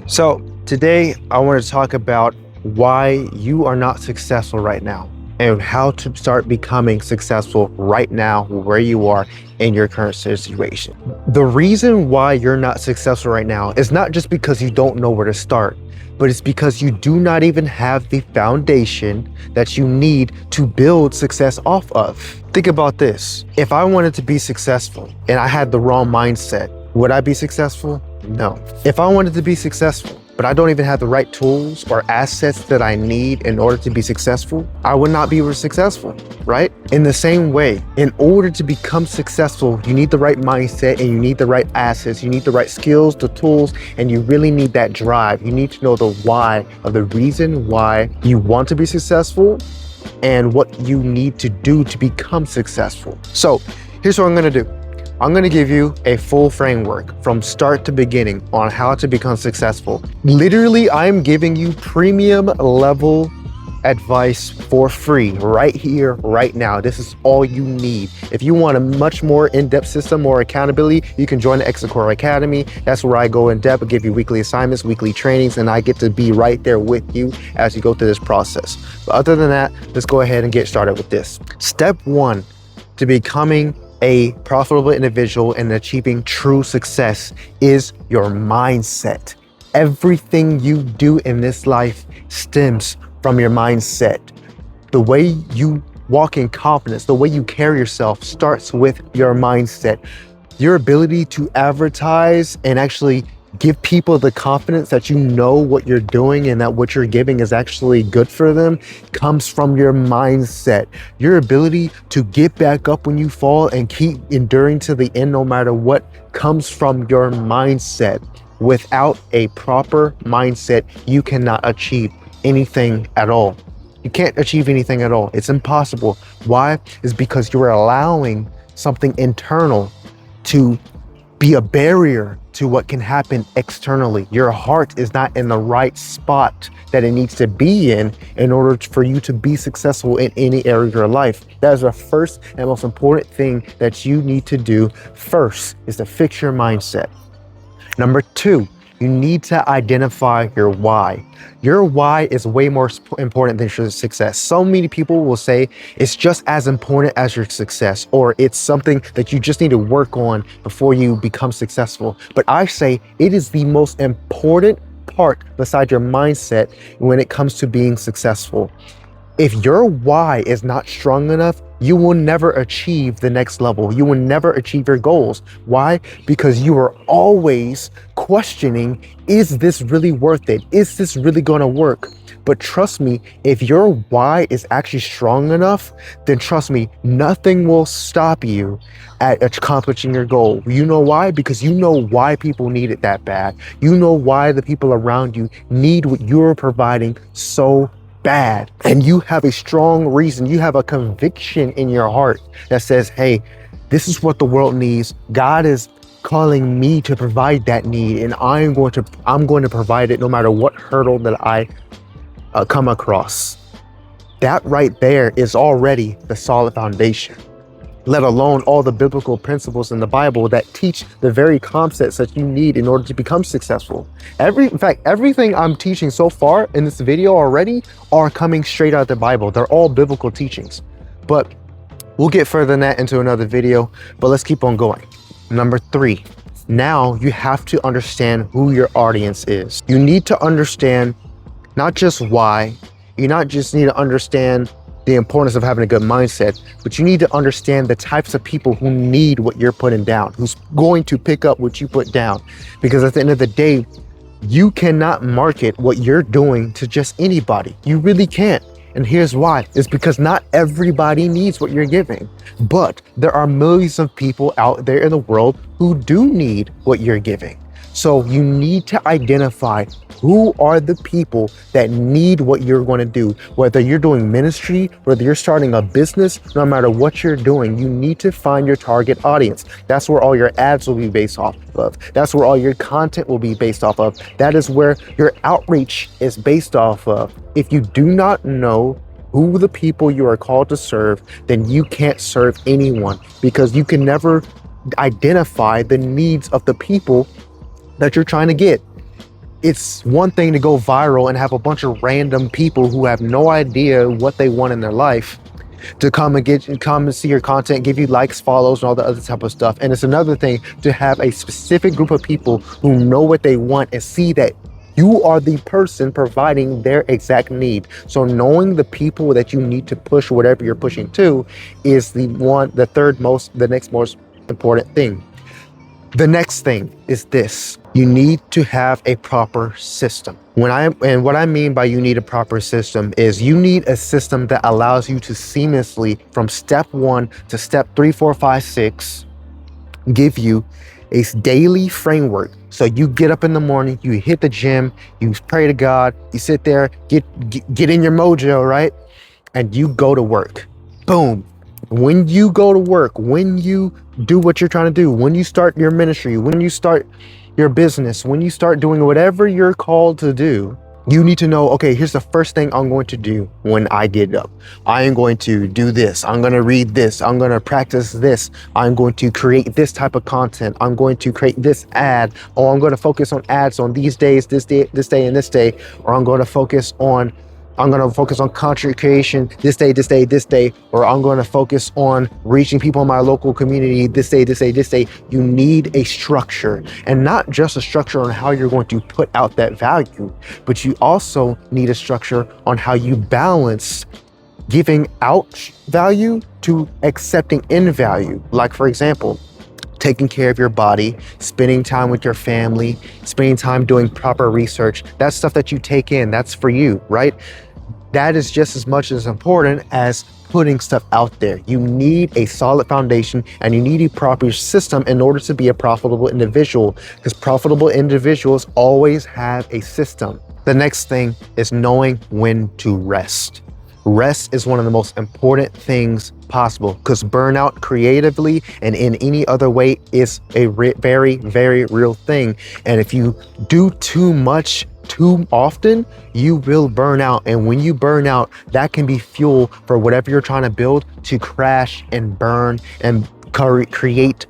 So today I want to talk about why you are not successful right now and how to start becoming successful right now where you are in your current situation. The reason why you're not successful right now is not just because you don't know where to start, but it's because you do not even have the foundation that you need to build success off of. Think about this. If I wanted to be successful and I had the wrong mindset, would I be successful? No. If I wanted to be successful, but I don't even have the right tools or assets that I need in order to be successful, I would not be successful, right? In the same way, in order to become successful, you need the right mindset and you need the right assets, you need the right skills, the tools, and you really need that drive. You need to know the why of the reason why you want to be successful and what you need to do to become successful. So here's what I'm gonna do. I'm going to give you a full framework from start to beginning on how to become successful. Literally, I'm giving you premium level advice for free right here, right now. This is all you need. If you want a much more in-depth system or accountability, you can join the Execora Academy. That's where I go in depth, give you weekly assignments, weekly trainings, and I get to be right there with you as you go through this process. But other than that, let's go ahead and get started with this. Step one to becoming a profitable individual and achieving true success is your mindset. Everything you do in this life stems from your mindset. The way you walk in confidence, the way you carry yourself starts with your mindset. Your ability to advertise and actually give people the confidence that you know what you're doing and that what you're giving is actually good for them comes from your mindset. Your ability to get back up when you fall and keep enduring to the end no matter what comes from your mindset. Without a proper mindset, you cannot achieve anything at all. You can't achieve anything at all. It's impossible. Why? Is because you're allowing something internal to be a barrier to what can happen externally. Your heart is not in the right spot that it needs to be in order for you to be successful in any area of your life. That is the first and most important thing that you need to do first, is to fix your mindset. Number two, you need to identify your why. Your why is way more important than your success. So many people will say it's just as important as your success, or it's something that you just need to work on before you become successful. But I say it is the most important part beside your mindset when it comes to being successful. If your why is not strong enough, you will never achieve the next level. You will never achieve your goals. Why? Because you are always questioning, is this really worth it? Is this really going to work? But trust me, if your why is actually strong enough, then trust me, nothing will stop you at accomplishing your goal. You know why? Because you know why people need it that bad. You know why the people around you need what you're providing so bad, and you have a strong reason, you have a conviction in your heart that says, hey, this is what the world needs. God is calling me to provide that need, and I'm going to provide it no matter what hurdle that I come across. That right there is already the solid foundation, let alone all the biblical principles in the Bible that teach the very concepts that you need in order to become successful. In fact, everything I'm teaching so far in this video already are coming straight out of the Bible. They're all biblical teachings, but we'll get further than that into another video, but let's keep on going. Number three, now you have to understand who your audience is. You need to understand not just why, you not just need to understand the importance of having a good mindset, but you need to understand the types of people who need what you're putting down, who's going to pick up what you put down. Because at the end of the day, you cannot market what you're doing to just anybody. You really can't. And here's why. It's because not everybody needs what you're giving, but there are millions of people out there in the world who do need what you're giving. So you need to identify who are the people that need what you're going to do. Whether you're doing ministry, whether you're starting a business, no matter what you're doing, you need to find your target audience. That's where all your ads will be based off of. That's where all your content will be based off of. That is where your outreach is based off of. If you do not know who the people you are called to serve, then you can't serve anyone, because you can never identify the needs of the people that you're trying to get. It's one thing to go viral and have a bunch of random people who have no idea what they want in their life to come and see your content, give you likes, follows, and all the other type of stuff. And it's another thing to have a specific group of people who know what they want and see that you are the person providing their exact need. So knowing the people that you need to push whatever you're pushing to is the next most important thing. The next thing is this. You need to have a proper system. What I mean by you need a proper system is you need a system that allows you to seamlessly from step 1 to step 3, 4, 5, 6 give you a daily framework. So you get up in the morning, you hit the gym, you pray to God, you sit there, get in your mojo, right? And you go to work. Boom. When you go to work, when you do what you're trying to do, when you start your ministry, when you start your business, when you start doing whatever you're called to do, you need to know, okay, here's the first thing I'm going to do when I get up. I am going to do this. I'm going to read this. I'm going to practice this. I'm going to create this type of content. I'm going to create this ad. Or I'm going to focus on ads on these days, this day, and this day. Or I'm going to focus on content creation this day, or I'm going to focus on reaching people in my local community this day. You need a structure, and not just a structure on how you're going to put out that value, but you also need a structure on how you balance giving out value to accepting in value. Like, for example, taking care of your body, spending time with your family, spending time doing proper research. That's stuff that you take in. That's for you, right? That is just as much as important as putting stuff out there. You need a solid foundation and you need a proper system in order to be a profitable individual, because profitable individuals always have a system. The next thing is knowing when to rest. Rest is one of the most important things possible, because burnout creatively and in any other way is a very, very real thing. And if you do too much too often, you will burn out. And when you burn out, that can be fuel for whatever you're trying to build to crash and burn and create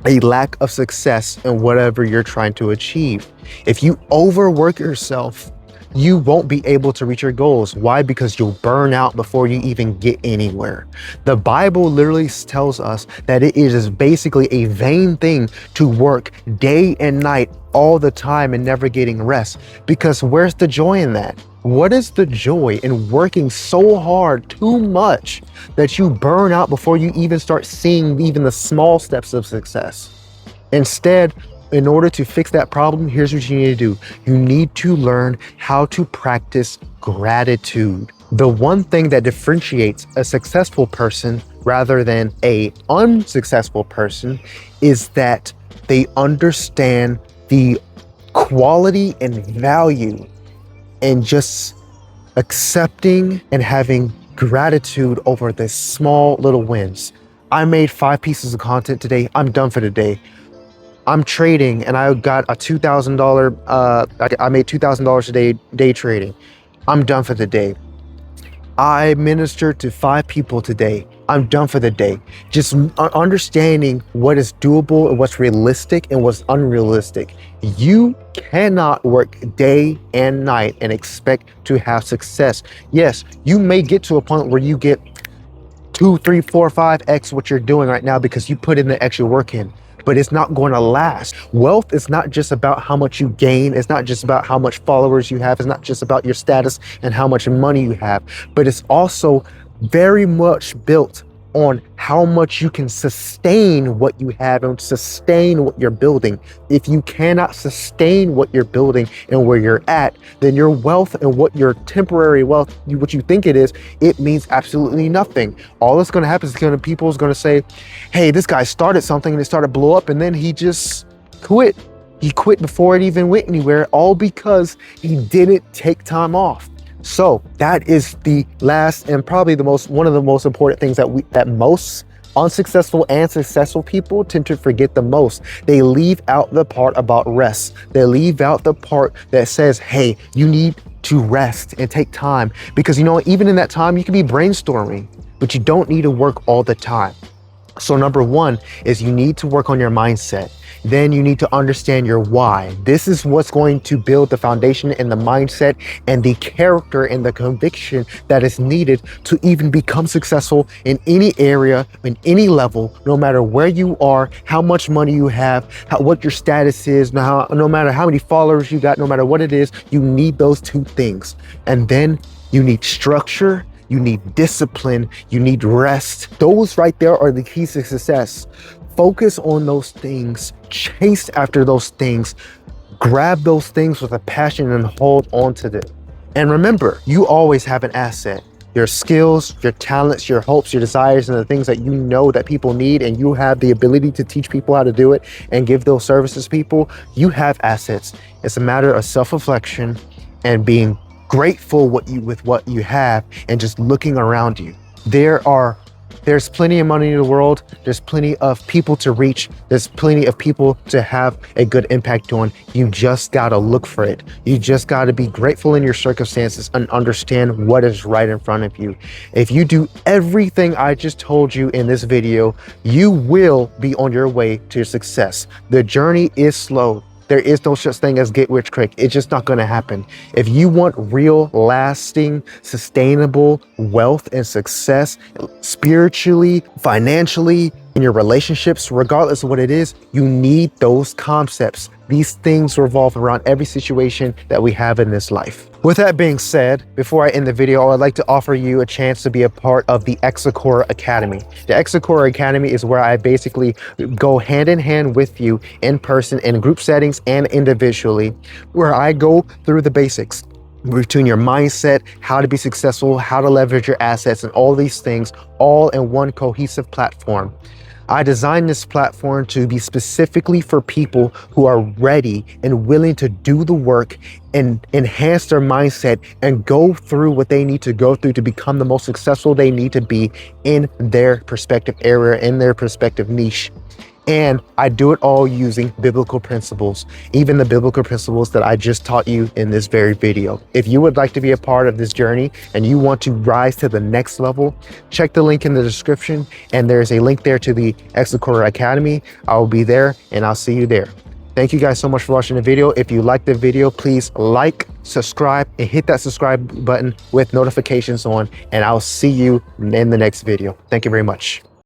a lack of success in whatever you're trying to achieve. If you overwork yourself, you won't be able to reach your goals. Why? Because you'll burn out before you even get anywhere. The Bible literally tells us that it is basically a vain thing to work day and night all the time and never getting rest. Because where's the joy in that? What is the joy in working so hard too much that you burn out before you even start seeing even the small steps of success? Instead, in order to fix that problem, here's what you need to do. You need to learn how to practice gratitude. The one thing that differentiates a successful person rather than an unsuccessful person is that they understand the quality and value in just accepting and having gratitude over the small little wins. I made 5 pieces of content today. I'm done for the day. I'm trading and I got a $2,000, I made $2,000 a day day trading. I'm done for the day. I ministered to 5 people today. I'm done for the day. Just understanding what is doable and what's realistic and what's unrealistic. You cannot work day and night and expect to have success. Yes, you may get to a point where you get 2, 3, 4, 5x what you're doing right now because you put in the extra work in. But it's not going to last. Wealth is not just about how much you gain. It's not just about how much followers you have. It's not just about your status and how much money you have, but it's also very much built on how much you can sustain what you have and sustain what you're building. If you cannot sustain what you're building and where you're at, then your wealth and what your temporary wealth, what you think it is, it means absolutely nothing. All that's going to happen is people's going to say, hey, this guy started something and it started to blow up and then he just quit. He quit before it even went anywhere, all because he didn't take time off. So that is the last and probably one of the most important things that most unsuccessful and successful people tend to forget the most. They leave out the part about rest. They leave out the part that says, hey, you need to rest and take time, because even in that time you can be brainstorming, but you don't need to work all the time. So number 1 is you need to work on your mindset. Then you need to understand your why. This is what's going to build the foundation and the mindset and the character and the conviction that is needed to even become successful in any area, in any level, no matter where you are, how much money you have, what your status is, no matter how many followers you got, no matter what it is, you need those two things. And then you need structure, you need discipline, you need rest. Those right there are the keys to success. Focus on those things, chase after those things, grab those things with a passion and hold on to them. And remember, you always have an asset. Your skills, your talents, your hopes, your desires, and the things that you know that people need, and you have the ability to teach people how to do it and give those services to people. You have assets. It's a matter of self-reflection and being grateful with what you have and just looking around you. There's plenty of money in the world. There's plenty of people to reach. There's plenty of people to have a good impact on. You just gotta look for it. You just gotta be grateful in your circumstances and understand what is right in front of you. If you do everything I just told you in this video, you will be on your way to success. The journey is slow. There is no such thing as get rich quick. It's just not going to happen. If you want real, lasting, sustainable wealth and success, spiritually, financially, in your relationships, regardless of what it is, you need those concepts. These things revolve around every situation that we have in this life. With that being said, before I end the video, I'd like to offer you a chance to be a part of the Execora Academy. The Execora Academy is where I basically go hand in hand with you in person, in group settings and individually, where I go through the basics between your mindset, how to be successful, how to leverage your assets, and all these things all in one cohesive platform. I designed this platform to be specifically for people who are ready and willing to do the work and enhance their mindset and go through what they need to go through to become the most successful they need to be in their respective area, in their respective niche. And I do it all using biblical principles, even the biblical principles that I just taught you in this very video. If you would like to be a part of this journey and you want to rise to the next level, check the link in the description, and there's a link there to the Execora Academy. I will be there and I'll see you there. Thank you guys so much for watching the video. If you liked the video, please like, subscribe, and hit that subscribe button with notifications on, and I'll see you in the next video. Thank you very much.